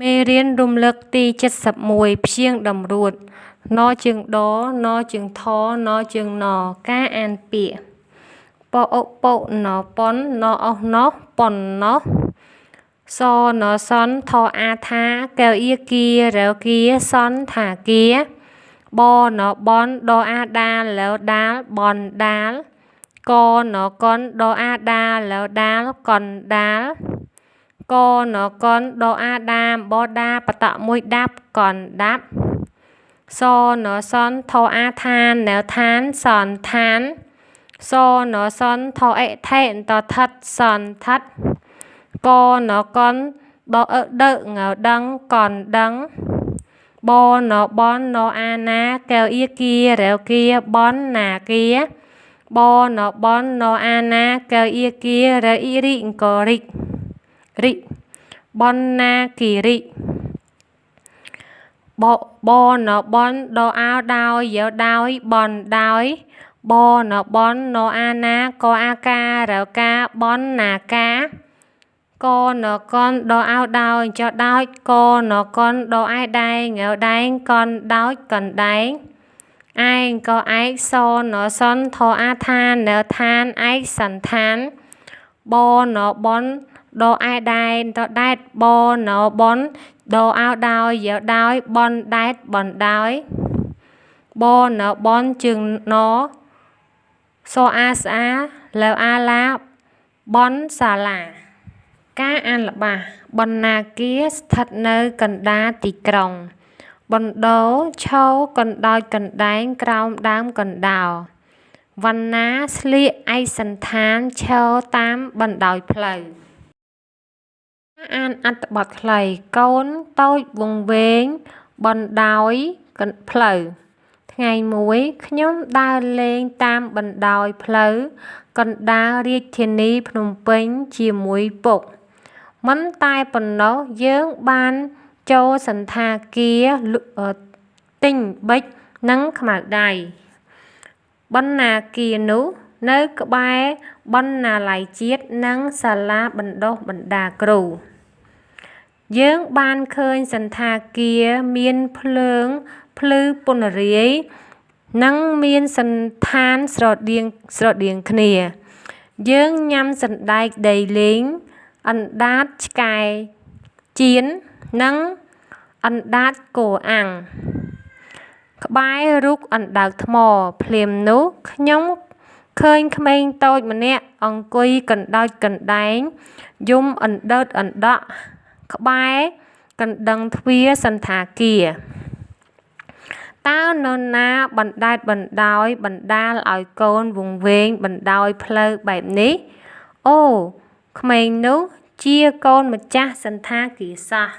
មេរៀនរំលឹកទី71ព្យាង្គតម្រួតណជើងដណជើងថណជើងណការអានពាក្យប៉អុប៉ុណប៉ុនណអុសណោះប៉ុនណោះសណសនថអាថាកែវអៀគារែវគាសនថាគាបណបនដអាដាឡែវដាលបនដាលកណកនដអាដាឡែវដាលកនដាលកណកនដអាដាមបដាបតមួយដាប់កនដាប់សណសនថអាថានណែវឋានសនឋានសណសនថអិថេតថិតសនថិតកណកនដអដងដឹងកនដឹងបណបនណអាណាកែវអៀគារែវគាបនណាគាបណបនណអាណាកែវអៀគារែវអ៊ីរិអង្គរិករិបនណាគិរិបណបនដអោដោយយោដោយបនដោយបណបនណអាណាកអាការែវកាបនណាកាកណកនដអោដោយចោដោចកណកនដឯដែងងដែងកនដោចកនដែងឯងកឯកសណសនថអាថានណែវឋានឯកសន្តានបណបនដឯដែនដដែតបណបនដអោដោយយោដោយបនដែតបនដោយបណបនជើងណសអាស្អាឡែវអាឡាបនសាឡាការអានល្បះបណ្ណាគារស្ថិតនៅកណ្ដាលទីក្រុងបណ្ដោឈរកណ្ដោចកណ្ដែងក្រោមដើមកណ្ដោវណ្ណាស្លៀកឯកសន្តានឈរតាមបណ្ដោយផ្លូវអានអត្ថបទខ្លីកូនតូចវង្វេងបណ្ដោយផ្លូវថ្ងៃមួយខ្ញុំដើរលេងតាមបណ្ដោយផ្លូវកណ្ដាលរាជធានីភ្នំពេញជាមួយពុកមិនតែប៉ុណ្ណោះយើងបានចូលសន្តាគារទិញប៊ិចនិងខ្មៅដៃបណ្ណាគារនោះនៅក្បែរបណ្ណាល័យជាតិនិងសាលាបណ្ដុះបណ្ដាលគ្រូយើងបានឃើញសន្តាគារមានភ្លើងភ្លឺពន្រាយនិងមានសន្តានស្រដៀងគ្នាយើងញ៉ាំសណ្ដែកដីលីងអណ្ដាតឆ្កែចៀននិងអណ្ដាតគោអាំងក្បែររូបអណ្ដើកថ្មភ្លាមនោះខ្ញុំឃើញក្មេងតូចម្នាក់អង្គុយកណ្ដោចកណ្ដែងយំអណ្ដើតអណ្ដក់ក្បែរកណ្ដឹងទ្វារសន្តាគារតើនរណាបណ្ដែតបណ្ដោយបណ្ដាលឲ្យកូនវង្វេងបណ្ដោយផ្លូវបែបនេះអូក្មេងនោះជាកូនម្ចាស់សន្តាគារសោះ